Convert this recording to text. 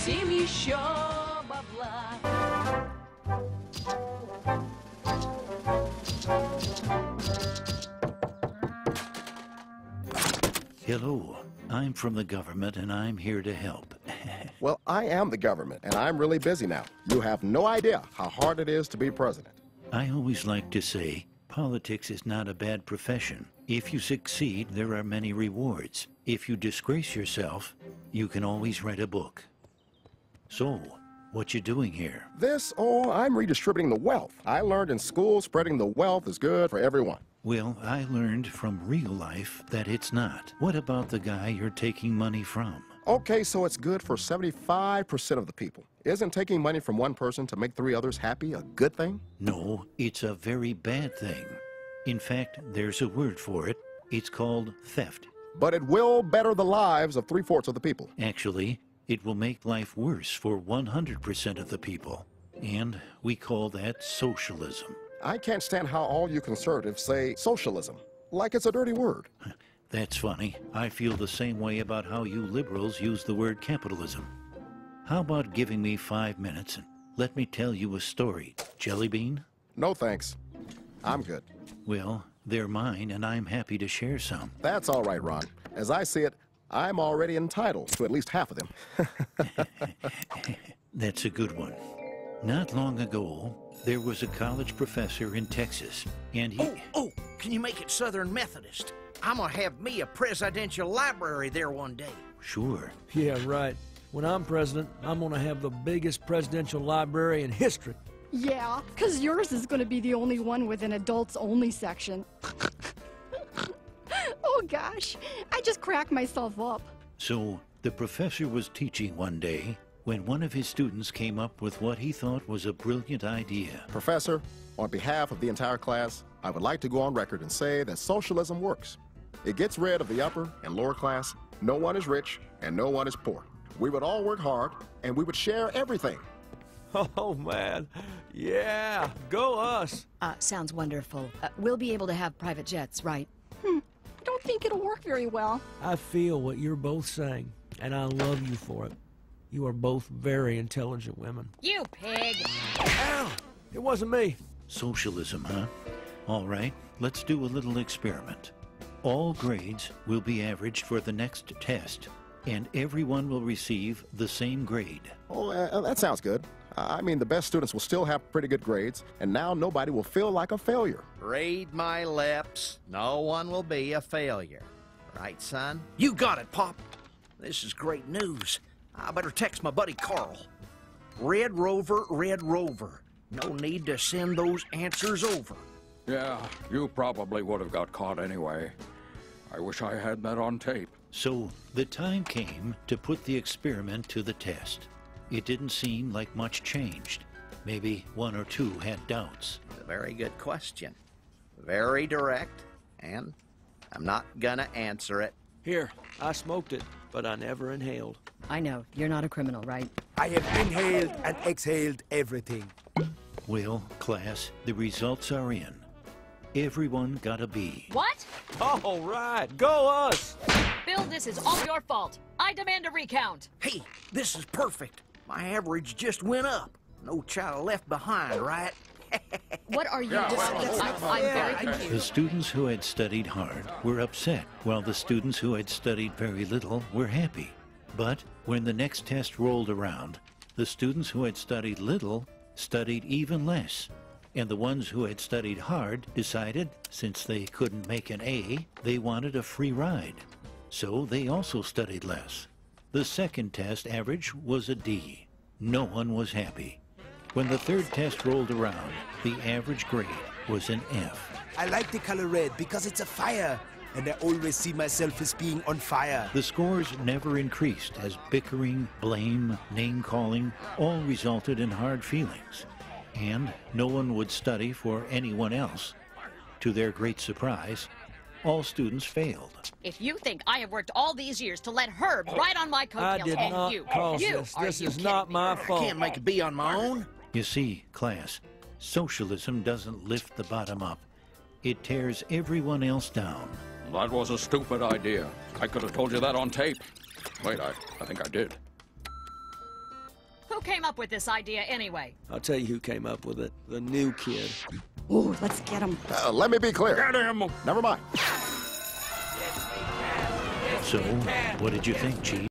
хотим еще бабла. Hello, I'm from the government and I'm here to help. Well, I am the government, and I'm really busy now. You have no idea how hard it is to be president. I always like to say, politics is not a bad profession. If you succeed, there are many rewards. If you disgrace yourself, you can always write a book. So, what you doing here? I'm redistributing the wealth. I learned in school spreading the wealth is good for everyone. Well, I learned from real life that it's not. What about the guy you're taking money from? Okay, so it's good for 75% of the people. Isn't taking money from one person to make 3 others happy a good thing? No, it's a very bad thing. In fact, there's a word for it. It's called theft. But it will better the lives of 3/4 of the people. Actually, it will make life worse for 100% of the people. And we call that socialism. I can't stand how all you conservatives say socialism, like it's a dirty word. That's funny. I feel the same way about how you liberals use the word capitalism. How about giving me 5 minutes and let me tell you a story? Jelly bean? No thanks. I'm good. Well, they're mine and I'm happy to share some. That's all right, Ron. As I see it, I'm already entitled to at least half of them. That's a good one. Not long ago, there was a college professor in Texas, and he... Oh, can you make it Southern Methodist? I'm gonna have me a presidential library there one day. Sure. Yeah, right. When I'm president, I'm gonna have the biggest presidential library in history. Yeah, because yours is gonna be the only one with an adults-only section. Oh gosh, I just cracked myself up. So, the professor was teaching one day when one of his students came up with what he thought was a brilliant idea. Professor, on behalf of the entire class, I would like to go on record and say that socialism works. It gets rid of the upper and lower class. No one is rich and no one is poor. We would all work hard and we would share everything. Oh, man. Yeah, go us. Sounds wonderful. We'll be able to have private jets, right? I don't think it'll work very well. I feel what you're both saying, and I love you for it. You are both very intelligent women. You pig! Ow! It wasn't me. Socialism, huh? All right, let's do a little experiment. All grades will be averaged for the next test, and everyone will receive the same grade. Oh, that sounds good. I mean, the best students will still have pretty good grades, and now nobody will feel like a failure. Read my lips. No one will be a failure. Right, son? You got it, Pop. This is great news. I better text my buddy Carl. Red Rover, Red Rover. No need to send those answers over. Yeah, you probably would have got caught anyway. I wish I had that on tape. So, the time came to put the experiment to the test. It didn't seem like much changed. Maybe 1 or 2 had doubts. A very good question. Very direct, and I'm not gonna answer it. Here, I smoked it, but I never inhaled. I know, you're not a criminal, right? I have inhaled and exhaled everything. Well, class, the results are in. Everyone got a B. What? All right, go us! Bill, this is all your fault. I demand a recount. Hey, this is perfect. My average just went up. No child left behind, right? What are you discussing? I'm very confused. The students who had studied hard were upset, while the students who had studied very little were happy. But when the next test rolled around, the students who had studied little studied even less. And the ones who had studied hard decided, since they couldn't make an A, they wanted a free ride. So they also studied less. The second test average was a D. No one was happy. When the third test rolled around, the average grade was an F. I like the color red because it's a fire, and I always see myself as being on fire. The scores never increased as bickering, blame, name-calling all resulted in hard feelings. And no one would study for anyone else. To their great surprise, all students failed. If you think I have worked all these years to let Herb ride on my coattails, I did not cause this. This is not my fault. I can't make a B on my own. You see, class, socialism doesn't lift the bottom up. It tears everyone else down. That was a stupid idea. I could have told you that on tape. Wait, I think I did. Who came up with this idea anyway? I'll tell you who came up with it. The new kid. Ooh, let's get him. Let me be clear. Get him! Never mind. So, what did you think, Chief?